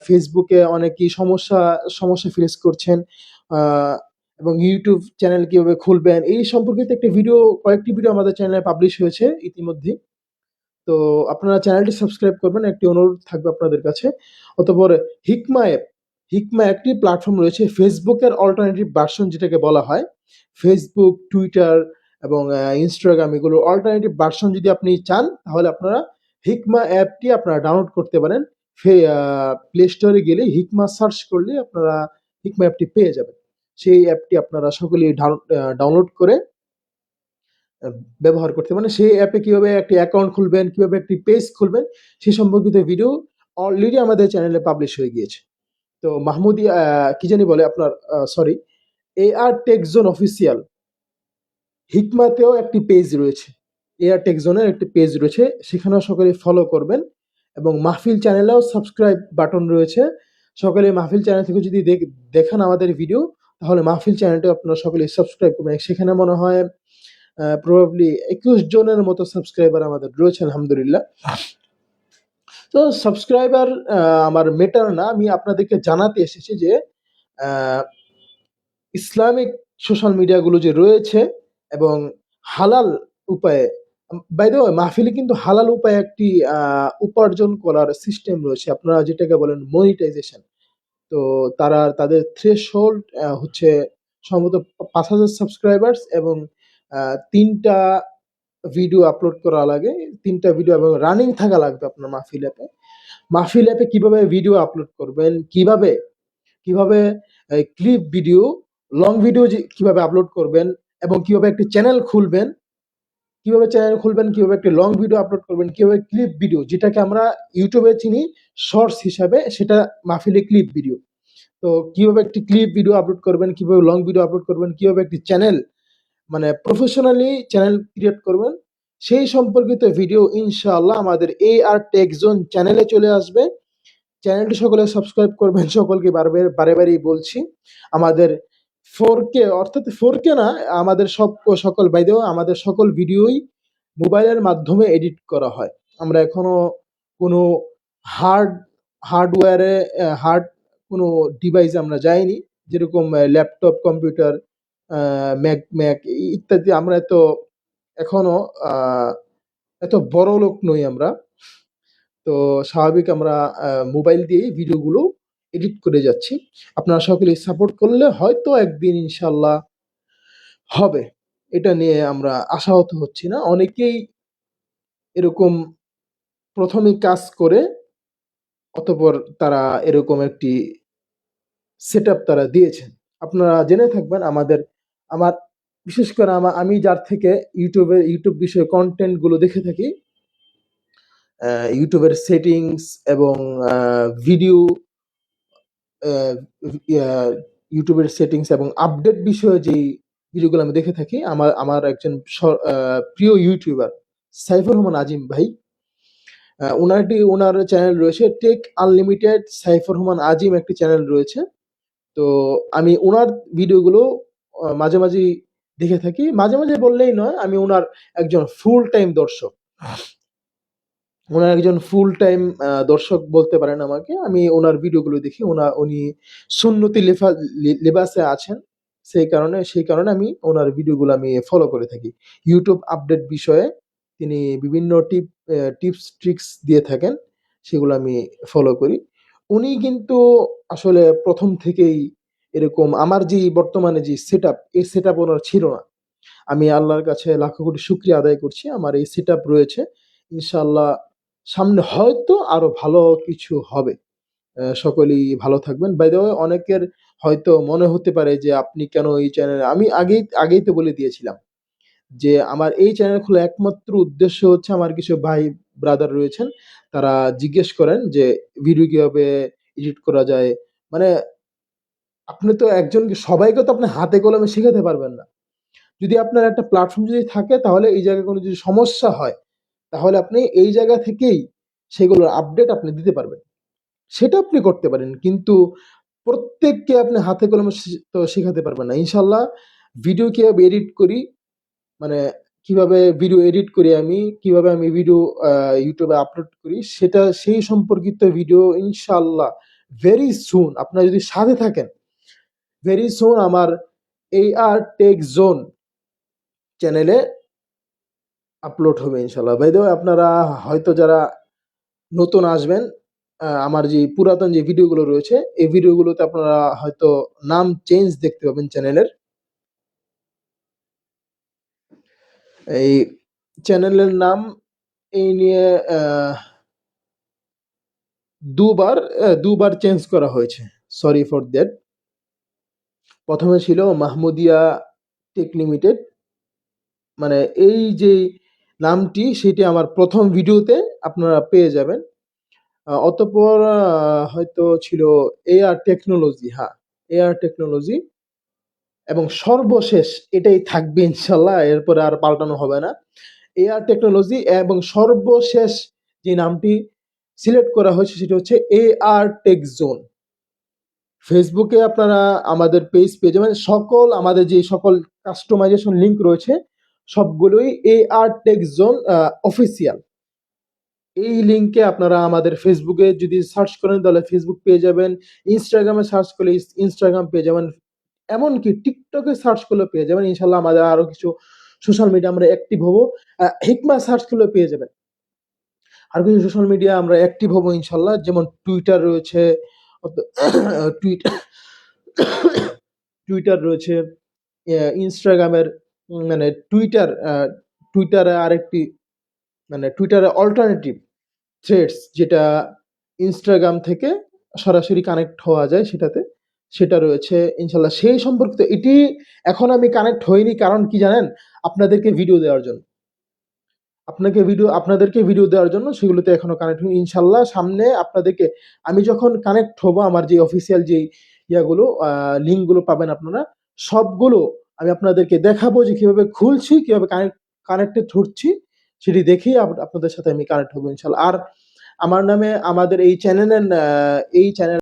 ফেসবুকে অনেকেই সমস্যা ফেস করছেন, এবং ইউটিউব চ্যানেল কিভাবে খুলবেন এই সম্পর্কিত কয়েকটি ভিডিও আমাদের চ্যানেলে পাবলিশ হয়েছে ইতিমধ্যে। তো আপনারা চ্যানেলটি সাবস্ক্রাইব করবেন, একটি অনুরোধ থাকবে আপনাদের কাছে। অতঃপর হিকমা একটি প্ল্যাটফর্ম রয়েছে, ফেসবুকের অল্টারনেটিভ ভার্সন যেটাকে বলা হয়। ফেসবুক, টুইটার এবং ইনস্টাগ্রাম এগুলোর অল্টারনেটিভ ভার্সন যদি আপনি চান, তাহলে আপনারা হিকমা অ্যাপটি আপনারা ডাউনলোড করতে পারেন। প্লে স্টোরে গেলে হিকমা সার্চ করলে আপনারা হিকমা অ্যাপটি পেয়ে যাবেন। সেই অ্যাপটি আপনারা সকলেই ডাউনলোড করে ব্যবহার করতে, মানে সেই অ্যাপে কিভাবে একটি অ্যাকাউন্ট খুলবেন, কিভাবে একটি পেজ খুলবেন, সেই সম্পর্কিত ভিডিও অলরেডি আমাদের চ্যানেলে পাবলিশ হয়ে গিয়েছে। তো মাহমুদি কি জানি বলে আপনার, sorry, AR tech zone official, হিকমাতেও একটি পেজ রয়েছে, AR টেক জোনের একটি পেজ রয়েছে, সেখানেও সকলে ফলো করবেন। এবং মাহফিল চ্যানেলেও সাবস্ক্রাইব বাটন রয়েছে, সকলে মাহফিল চ্যানেল থেকে যদি দেখেন আমাদের ভিডিও, তাহলে মাহফিল চ্যানেলটা আপনারা সকলে সাবস্ক্রাইব করবেন। সেখানে মনে হয় প্রবাবলি 21 জনের মতো সাবস্ক্রাইবার আমাদের রয়েছে, আলহামদুলিল্লাহ। তো সাবস্ক্রাইবার আমার মেটার না, আমি আপনাদেরকে জানাতে এসেছি যে ইসলামিক সোশ্যাল মিডিয়াগুলো যে রয়েছে এবং হালাল উপায়ে, বাই দ্য ওয়ে মাহফিলে কিন্তু হালাল উপায়ে একটি উপার্জন করার সিস্টেম রয়েছে, আপনারা যেটাকে বলেন মনিটাইজেশন। তো তাদের থ্রেশহোল্ড হচ্ছে সম্ভবত 5,000 সাবস্ক্রাইবার্স এবং 3টা ভিডিও আপলোড করা লাগে, 3টা ভিডিও এবং রানিং থাকা লাগবে আপনার মাহফিল অ্যাপে কিভাবে ভিডিও আপলোড করবেন, কিভাবে ক্লিপ ভিডিও, লং ভিডিও কিভাবে আপলোড করবেন, এবং কিভাবে একটি চ্যানেল খুলবেন, কিভাবে একটি লং ভিডিও আপলোড করবেন, কিভাবে ক্লিপ ভিডিও, যেটাকে আমরা ইউটিউবে চিনি শর্টস হিসাবে, সেটা মাহফিলে ক্লিপ ভিডিও। তো কিভাবে একটি ক্লিপ ভিডিও আপলোড করবেন, কিভাবে লং ভিডিও আপলোড করবেন, কিভাবে একটি চ্যানেল, মানে প্রফেশনালি চ্যানেল ক্রিয়েট করবেন, সেই সম্পর্কিত ভিডিও ইনশাআল্লাহ আমাদের AR টেক জোন চ্যানেলে চলে আসবে। চ্যানেলটি সকলে সাবস্ক্রাইব করবেন, সকলকে বারে বলছি। আমাদের 4K, অর্থাৎ 4K না, আমাদের সকল বাই দ্য ওয়ে আমাদের সকল ভিডিওই মোবাইলের মাধ্যমে এডিট করা হয়। আমরা এখনো কোনো হার্ডওয়্যারে কোনো ডিভাইসে আমরা যাইনি, যেরকম ল্যাপটপ, কম্পিউটার, ম্যাক ইত্যাদি। আমরা এখনো এত বড় লোক নই আমরা। তো স্বাভাবিক আমরা মোবাইল দিয়েই ভিডিওগুলো এডিট করে যাচ্ছি। আপনারা সকলে সাপোর্ট করলে হয়তো একদিন ইনশাল্লাহ হবে, এটা নিয়ে আমরা আশাহত হচ্ছি না। অনেকেই এরকম প্রথমেই কাজ করে অতঃপর তারা এরকম একটি সেটআপ তারা দিয়েছেন। আপনারা জেনে থাকবেন আমার বিশেষ করে আমি যার থেকে ইউটিউব বিষয়ে কন্টেন্ট গুলো দেখে থাকি, ইউটিউবের সেটিংস এবং ভিডিও, ইউটিউবের সেটিংস এবং আপডেট বিষয়ে যেই ভিডিওগুলো আমি দেখে থাকি, আমার একজন প্রিয় ইউটিউবার সাইফুর রহমান আজিম ভাই, ওনার চ্যানেল রয়েছে টেক আনলিমিটেড সাইফুর রহমান আজিম, একটি চ্যানেল রয়েছে। তো আমি ওনার ভিডিওগুলো মাঝে মাঝে দেখে থাকি, মাঝে মাঝে বললেই নয়, আমি ওনার একজন ফুল টাইম দর্শক বলতে পারেন আমাকে। আমি ওনার ভিডিওগুলো দেখি, উনি সুন্নতি লেবাসে আছেন, সেই কারণে আমি ওনার ভিডিওগুলো আমি ফলো করে থাকি। ইউটিউব আপডেট বিষয়ে তিনি বিভিন্ন টিপস ট্রিক্স দিয়ে থাকেন, সেগুলো আমি ফলো করি। উনি কিন্তু আসলে প্রথম থেকেই এরকম আমার যে বর্তমানে যে সেটআপ, এই সেটআপ ওনার ছিল না। আমি আল্লাহর কাছে লাখো কোটি শুকরিয়া আদায় করছি, আমার এই সেটআপ রয়েছে। ইনশাআল্লাহ সামনে হয়তো আরো ভালো কিছু হবে। সকলেই ভালো থাকবেন। বাই দ্য ওয়ে অনেকের হয়তো মনে হতে পারে যে আপনি কেন এই চ্যানেলে, আমি আগেই তো বলে দিয়েছিলাম যে আমার এই চ্যানেল খোলা একমাত্র উদ্দেশ্য হচ্ছে, আমার কিছু ভাই ব্রাদার রয়েছেন, তারা জিজ্ঞেস করেন যে ভিডিও কিভাবে এডিট করা যায়। মানে আপনি তো সবাইকে তো আপনি হাতে কলমে শেখাতে পারবেন না। যদি আপনার একটা প্ল্যাটফর্ম যদি থাকে, তাহলে এই জায়গায় কোনো যদি সমস্যা হয়, তাহলে আপনি এই জায়গা থেকেই সেগুলোর আপডেট আপনি দিতে পারবেন, সেটা আপনি করতে পারেন। কিন্তু প্রত্যেককে আপনি হাতে কলমে তো শেখাতে পারবেন না। ইনশাল্লাহ ভিডিও কিভাবে এডিট করি, মানে কিভাবে ভিডিও এডিট করি, কিভাবে আমি ভিডিও ইউটিউবে আপলোড করি, সেই সম্পর্কিত ভিডিও ইনশাল্লাহ ভেরি সুন আপনারা যদি সাথে থাকেন, ভেরি সুন আমার AR টেক জোন চ্যানেলে আপলোড হবে ইনশাল্লাহ। বাই দ্য ওয়ে, আপনারা হয়তো যারা নতুন আসবেন, আমার যে পুরাতন যে ভিডিওগুলো রয়েছে এই ভিডিওগুলোতে আপনারা হয়তো নাম চেঞ্জ দেখতে পাবেন চ্যানেলের। এই চ্যানেলের নাম এই নিয়ে দুবার চেঞ্জ করা হয়েছে, সরি ফর দ্যাট। প্রথমে ছিল মাহমুদিয়া টেক লিমিটেড, মানে এই যে নামটি সেটি আমার প্রথম ভিডিওতে আপনারা পেয়ে যাবেন। অতঃপর হয়তো ছিল AR টেকনোলজি, হ্যাঁ AR টেকনোলজি, এবং সর্বশেষ এটাই থাকবে ইনশাল্লাহ, এরপরে আর পাল্টানো হবে না, AR টেকনোলজি। এবং সর্বশেষ যে নামটি সিলেক্ট করা হয়েছে সেটা হচ্ছে AR টেক জোন। ফেসবুকে আপনারা আমাদের পেজ পেয়ে যাবেন, আমাদের যে সকল কাস্টমাইজেশন লিঙ্ক রয়েছে সবগুলোই AR টেক জোন অফিসিয়াল। এই লিঙ্কে আপনারা আমাদের ফেসবুকে যদি সার্চ করেন তাহলে ফেসবুক পেয়ে যাবেন, ইনস্টাগ্রামে সার্চ করলে ইনস্টাগ্রাম পেয়ে যাবেন, এমনকি টিকটকে সার্চ করলে পেয়ে যাবেন। ইনশাল্লাহ আমাদের আরো কিছু সোশ্যাল মিডিয়া আমরা অ্যাক্টিভ হবো, হিকমা সার্চ করলে পেয়ে যাবেন। আর কিছু সোশ্যাল মিডিয়া আমরা অ্যাক্টিভ হবো ইনশাল্লাহ, যেমন টুইটার রয়েছে, টুইটার রয়েছে, ইনস্টাগ্রামের মানে টুইটারে আরেকটি, মানে টুইটারে অল্টারনেটিভ থ্রেডস, যেটা ইনস্টাগ্রাম থেকে সরাসরি কানেক্ট হওয়া যায় সেটা রয়েছে ইনশাল্লাহ। সেই সম্পর্কিত এটি এখন আমি কানেক্ট হইনি, কারণ কি জানেন, আপনাদেরকে ভিডিও দেওয়ার জন্য, আপনাদেরকে ভিডিও দেওয়ার জন্য সেগুলোতে এখনো কানেক্ট হয়নি। ইনশাল্লাহ সামনে আপনাদেরকে আমি যখন কানেক্ট হব, আমার যে অফিসিয়াল যে ইয়াগুলো লিঙ্কগুলো পাবেন আপনারা, সবগুলো আমি আপনাদেরকে দেখাবো যে কিভাবে খুলছি, কিভাবে কানেক্টেড হচ্ছি, সেটি দেখেই আপনাদের সাথে আমি কানেক্ট হবো ইনশাল্লাহ। আর আমার নামে আমাদের এই চ্যানেল